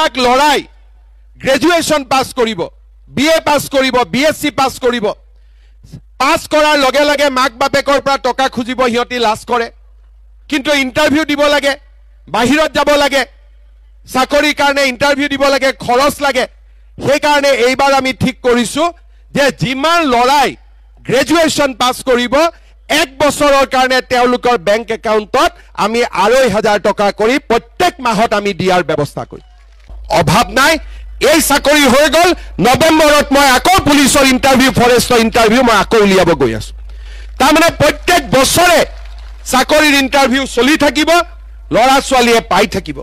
যিবিলাক লৰাই graduation pass কৰিব, BA পাছ কৰিব, BSc পাছ কৰিব, পাছ কৰাৰ লগে লগে মাক বাপেকৰ পৰা টকা খুজিব, সিহঁতি লাজ কৰে। কিন্তু ইণ্টাৰভিউ দিব লাগে, বাহিৰত যাব লাগে, চাকৰিৰ কাৰণে ইণ্টাৰভিউ দিব লাগে, খৰচ লাগে। সেইকাৰণে এইবাৰ আমি ঠিক কৰিছোঁ যে যিমান লৰাই গ্ৰেজুৱেশ্যন পাছ কৰিব 1 বছৰৰ কাৰণে তেওঁলোকৰ বেংক একাউণ্টত আমি 2,500 টকা কৰি প্ৰত্যেক মাহত আমি দিয়াৰ ব্যৱস্থা কৰিম। অভাৱ নাই। এই চাকৰি হৈ গ'ল, নৱেম্বৰত মই আকৌ পুলিচৰ ইণ্টাৰভিউ, ফৰেষ্টৰ ইণ্টাৰভিউ মই আকৌ উলিয়াব গৈ আছোঁ। তাৰমানে প্ৰত্যেক বছৰে চাকৰিৰ ইণ্টাৰভিউ চলি থাকিব, ল'ৰা ছোৱালীয়ে পাই থাকিব।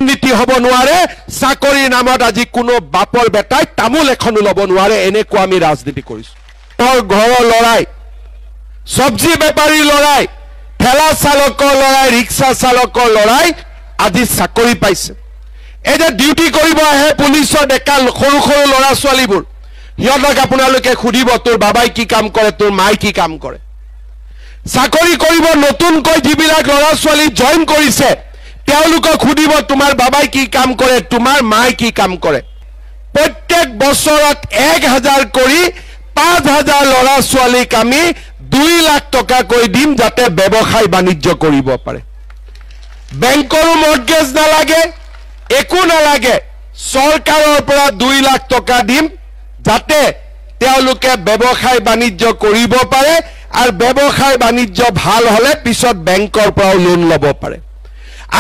নীতি হ'ব নোৱাৰে, চাকৰিৰ নামত আজি কোনো বাপৰ বেটাই তামোল এখনো ল'ব নোৱাৰে, এনেকুৱা আমি ৰাজনীতি কৰিছোঁ। ঘৰৰ ল'ৰাই, চব্জি বেপাৰীৰ ল'ৰাই, ঠেলা চালকৰ ল'ৰাই, ৰিক্সা চালকৰ ল'ৰাই আজি চাকৰি পাইছে। এই যে ডিউটি কৰিব আহে পুলিচৰ ডেকা সৰু সৰু ল'ৰা ছোৱালীবোৰ, সিহঁতক আপোনালোকে সুধিব তোৰ বাবাই কি কাম কৰে, তোৰ মাই কি কাম কৰে। চাকৰি কৰিব নতুনকৈ যিবিলাক ল'ৰা ছোৱালী জইন কৰিছে তেওঁলোকক সুধিব তোমাৰ বাবাই কি কাম কৰে, তোমাৰ মাই কি কাম কৰে। প্ৰত্যেক বছৰত 1,000 কৰি 5,000 ল'ৰা ছোৱালীক আমি 2 লাখ টকাকৈ দিম, যাতে ব্যৱসায় বাণিজ্য কৰিব পাৰে। বেংকৰো মৰ্টগেজ নালাগে, একো নালাগে, চৰকাৰৰ পৰা 2 লাখ টকা দিম, যাতে তেওঁলোকে ব্যৱসায় বাণিজ্য কৰিব পাৰে, আৰু ব্যৱসায় বাণিজ্য ভাল হ'লে পিছত বেংকৰ পৰাও লোন ল'ব পাৰে।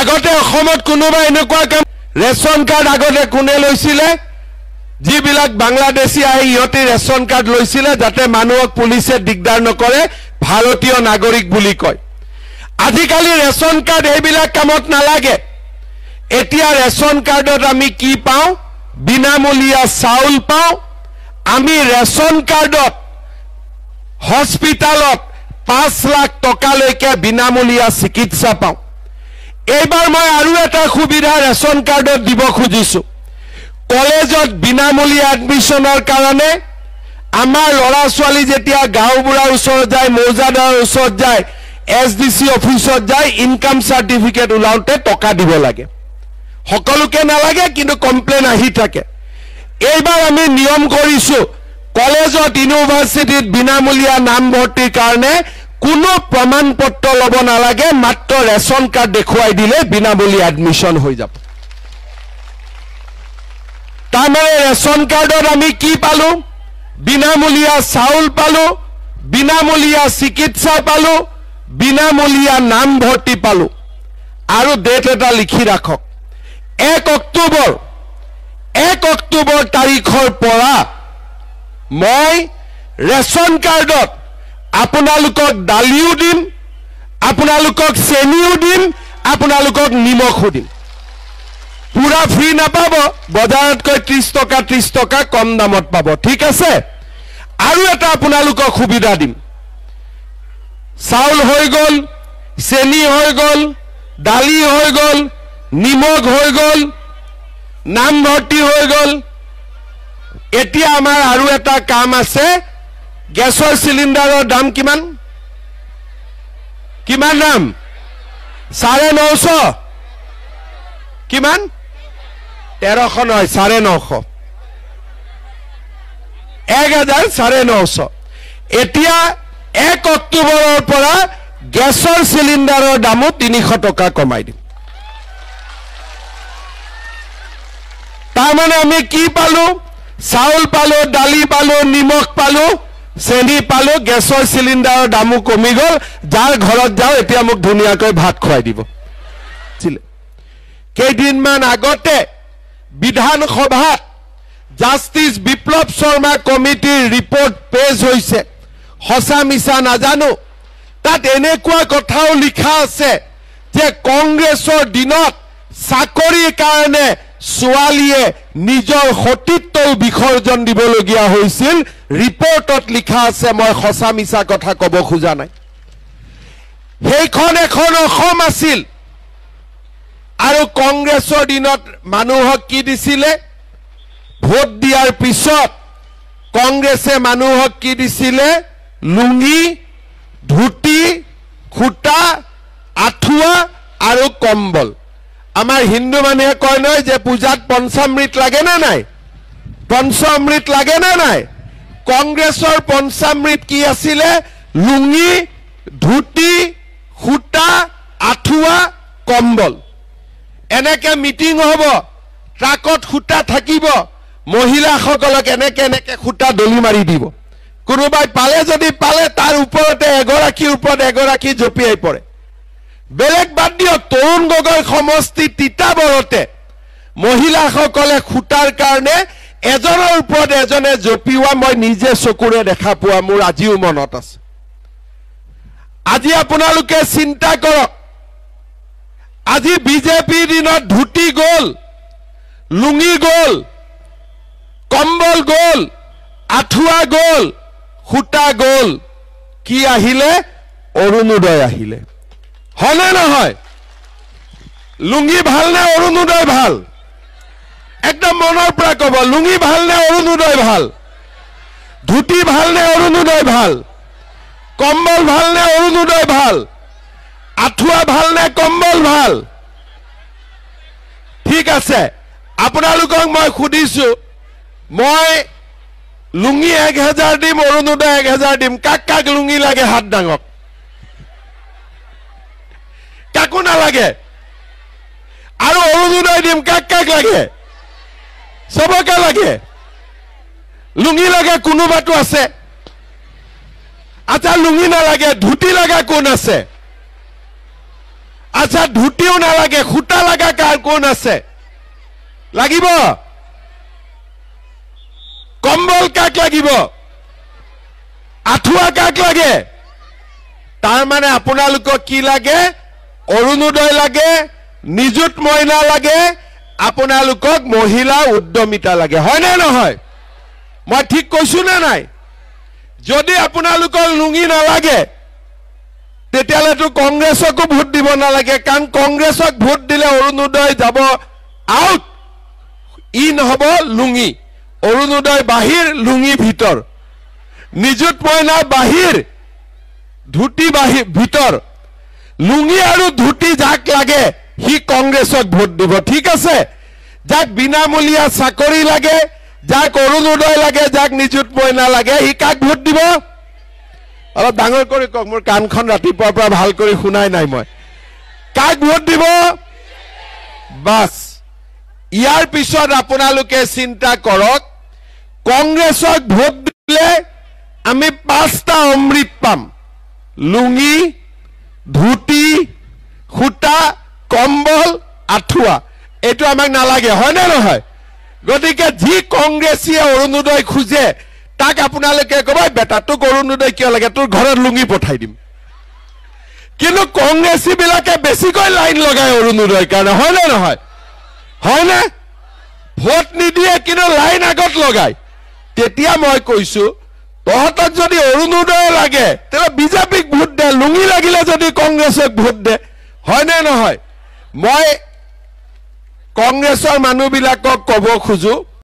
আগতে অসমত কোনোবা এনেকুৱা কাম, ৰেচন কাৰ্ড আগতে কোনে লৈছিলে? যিবিলাক বাংলাদেশী আহি ইহঁতে ৰেচন কাৰ্ড লৈছিলে, যাতে মানুহক পুলিচে দিগদাৰ নকৰে, ভাৰতীয় নাগৰিক বুলি কয়। আজিকালি ৰেচন কাৰ্ড এইবিলাক কামত নালাগে। এতিয়া ৰেচন কাৰ্ডত আমি কি পাওঁ? বিনামূলীয়া চাউল পাওঁ। আমি ৰেচন কাৰ্ডত হস্পিটালত 5 লাখ টকালৈকে বিনামূলীয়া চিকিৎসা পাওঁ। এইবাৰ মই আৰু এটা সুবিধা ৰেচন কাৰ্ডত দিব খুজিছোঁ। কলেজত বিনামূলীয়া এডমিশ্যনৰ কাৰণে আমাৰ ল'ৰা ছোৱালী যেতিয়া গাঁওবুঢ়াৰ ওচৰত যায়, মৌজাদাৰৰ ওচৰত যায়, SDC অফিচত যায়, ইনকাম চাৰ্টিফিকেট ওলাওঁতে টকা দিব লাগে। সকলোকে নালাগে, কিন্তু কমপ্লেইন আহি থাকে। এইবাৰ আমি নিয়ম কৰিছোঁ, কলেজত ইউনিভাৰ্চিটিত বিনামূলীয়া নামভৰ্তিৰ কাৰণে কোনো প্ৰমাণ পত্ৰ ল'ব নালাগে, মাত্ৰ ৰেচন কাৰ্ড দেখুৱাই দিলে বিনামূলীয়া এডমিশ্যন হৈ যাব। তাৰমানে ৰেচন কাৰ্ডত আমি কি পালোঁ? বিনামূলীয়া চাউল পালোঁ, বিনামূলীয়া চিকিৎসা পালোঁ, বিনামূলীয়া নামভৰ্তি পালোঁ। আৰু ডেট এটা লিখি ৰাখক, 1 অক্টোবৰ তাৰিখৰ পৰা মই ৰেচন কাৰ্ডত আপোনালোকক দালিও দিম, আপোনালোকক চেনিও দিম, আপোনালোকক নিমখো দিম। পুৰা ফ্ৰী নাপাব, বজাৰতকৈ 30 টকা কম দামত পাব। ঠিক আছে? আৰু এটা আপোনালোকক সুবিধা দিম, চাউল হৈ গ'ল, চেনি হৈ গ'ল, দালি হৈ গ'ল, নিমখ হৈ গ'ল, নামভৰ্তি হৈ গ'ল। এতিয়া আমাৰ আৰু এটা কাম আছে, গেছৰ চিলিণ্ডাৰৰ দাম কিমান? কিমান দাম? 950। কিমান? 1300 নহয়, 950। 1000 950। এতিয়া 1 অক্টোবৰৰ পৰা গেছৰ চিলিণ্ডাৰৰ দামো 300 টকা কমাই দিম। তাৰমানে আমি কি পালোঁ? চাউল পালোঁ, দালি পালোঁ, নিমখ পালোঁ, চেনি পালোঁ, গেছৰ চিলিণ্ডাৰৰ দামো কমি গ'ল। যাৰ ঘৰত যাওঁ এতিয়া মোক ধুনীয়াকৈ ভাত খুৱাই দিব। কেইদিনমান আগতে বিধানসভাত জাষ্টিছ বিপ্লৱ শৰ্মা কমিটিৰ ৰিপৰ্ট পেছ হৈছে, সঁচা মিছা নাজানো। তাত এনেকুৱা কথাও লিখা আছে যে কংগ্ৰেছৰ দিনত চাকৰিৰ কাৰণে ছোৱালীয়ে নিজৰ সতীত্বও বিসৰ্জন দিবলগীয়া হৈছিল। ৰিপৰ্টত লিখা আছে, মই সঁচা মিছা কথা ক'ব খোজা নাই। সেইখন এখন অসম আছিল। আৰু কংগ্ৰেছৰ দিনত মানুহক কি দিছিলে? ভোট দিয়াৰ পিছত কংগ্ৰেছে মানুহক কি দিছিলে? লুঙি, ধুতি, খুটা, আঁঠুৱা আৰু কম্বল। আমাৰ হিন্দু মানুহে কয় নহয় যে পূজাত পঞ্চামৃত লাগে না নাই, পঞ্চামৃত লাগে না নাই। কংগ্ৰেছৰ পঞ্চামৃত কি আছিলে? লুঙি, ধুতি, সূতা, আঁঠুৱা, কম্বল। এনেকে মিটিং হ'ব, ট্ৰাকত সূতা থাকিব, মহিলাসকলক এনেকে এনেকে সূতা দলি মাৰি দিব। কোনোবাই পালে যদি পালে তাৰ ওপৰতে এগৰাকীৰ ওপৰত এগৰাকী জঁপিয়াই পৰে। বেলেগ বাদ দিয়ক, তৰুণ গগৈ সমষ্টি তিতাবৰতে মহিলাসকলে সূতাৰ কাৰণে এজনৰ ওপৰত এজনে জঁপিওৱা মই নিজে চকুৰে দেখা পোৱা মোৰ আজিও মনত আছে। আজি আপোনালোকে চিন্তা কৰক, আজি বিজেপিৰ দিনত ধুতি গ'ল, লুঙি গ'ল, কম্বল গ'ল, আঁঠুৱা গ'ল, সূতা গ'ল, কি আহিলে? অৰুণোদয় আহিলে। হয়নে নহয়? লুঙি ভাল নে অৰুণোদয় ভাল? একদম মনৰ পৰা ক'ব, লুঙি ভাল নে অৰুণোদয় ভাল? ধুতি ভাল নে অৰুণোদয় ভাল? কম্বল ভাল নে অৰুণোদয় ভাল? আঁঠুৱা ভাল নে কম্বল ভাল? ঠিক আছে, আপোনালোকক মই সুধিছো, মই লুঙি 1000 দিম, অৰুণোদয় 1000 দিম, কাক কাক লুঙি লাগে হাত ডাঙক? কাকো নালাগে। আৰু অৰুণোদয় দিম, কাক কাক লাগে? চবকে লাগে। লুঙি লাগে কোনোবাটো আছে? আচ্ছা লুঙি নালাগে, ধুতি লগা কোন আছে? আচ্ছা ধুতিও নালাগে, সূতা লগা কাৰ কোন আছে? লাগিব? কম্বল কাক লাগিব? আঁঠুৱা কাক লাগে? তাৰ মানে আপোনালোকক কি লাগে? অৰুণোদয় লাগে, নিযুত মইনা লাগে, আপোনালোকক মহিলা উদ্যমিতা লাগে। হয়নে নহয়? মই ঠিক কৈছো নে নাই? যদি আপোনালোকৰ লুঙি নালাগে তেতিয়াহ'লেতো কংগ্ৰেছকো ভোট দিব নালাগে, কাৰণ কংগ্ৰেছক ভোট দিলে অৰুণোদয় যাব আউট। ই নহ'ব লুঙি, অৰুণোদয় বাহিৰ, লুঙি ভিতৰ, নিযুত মইনা বাহিৰ, ধুতি বাহিৰ ভিতৰ। লুঙি আৰু ধুতি যাক লাগে সি কংগ্ৰেছক ভোট দিব। ঠিক আছে? যাক বিনামূলীয়া চাকৰি লাগে, যাক অৰুণোদয় লাগে, যাক নিযুত মইনা লাগে, সি কাক ভোট দিব? অলপ ডাঙৰ কৰি কওক, মোৰ কাণখন ৰাতিপুৱাৰ পৰা ভাল কৰি শুনাই নাই মই। কাক ভোট দিব? বাছ, ইয়াৰ পিছত আপোনালোকে চিন্তা কৰক, কংগ্ৰেছক ভোট দিলে আমি 5টা অমৃত পাম, লুঙি, ধুতি, সূতা, কম্বল, আঁঠুৱা। এইটো আমাক নালাগে, হয়নে নহয়? গতিকে যি কংগ্ৰেছীয়ে অৰুণোদয় খোজে তাক আপোনালোকে ক'ব, বেটা তোক অৰুণোদয় কিয় লাগে? তোৰ ঘৰত লুঙি পঠাই দিম। কিন্তু কংগ্ৰেছী বিলাকে বেছিকৈ লাইন লগায় অৰুণোদয়ৰ কাৰণে, হয়নে নহয়? হয়নে? ভোট নিদিয়ে কিন্তু লাইন আগত লগায়। তেতিয়া মই কৈছো, তহঁতক যদি অৰুণোদয় লাগে তেতিয়াহ'লে বিজেপিক ভোট দে, লুঙি লাগিলে যদি কংগ্ৰেছক ভোট দে। হয়নে নহয়? মই কংগ্ৰেছৰ মানুহবিলাকক ক'ব খোজো,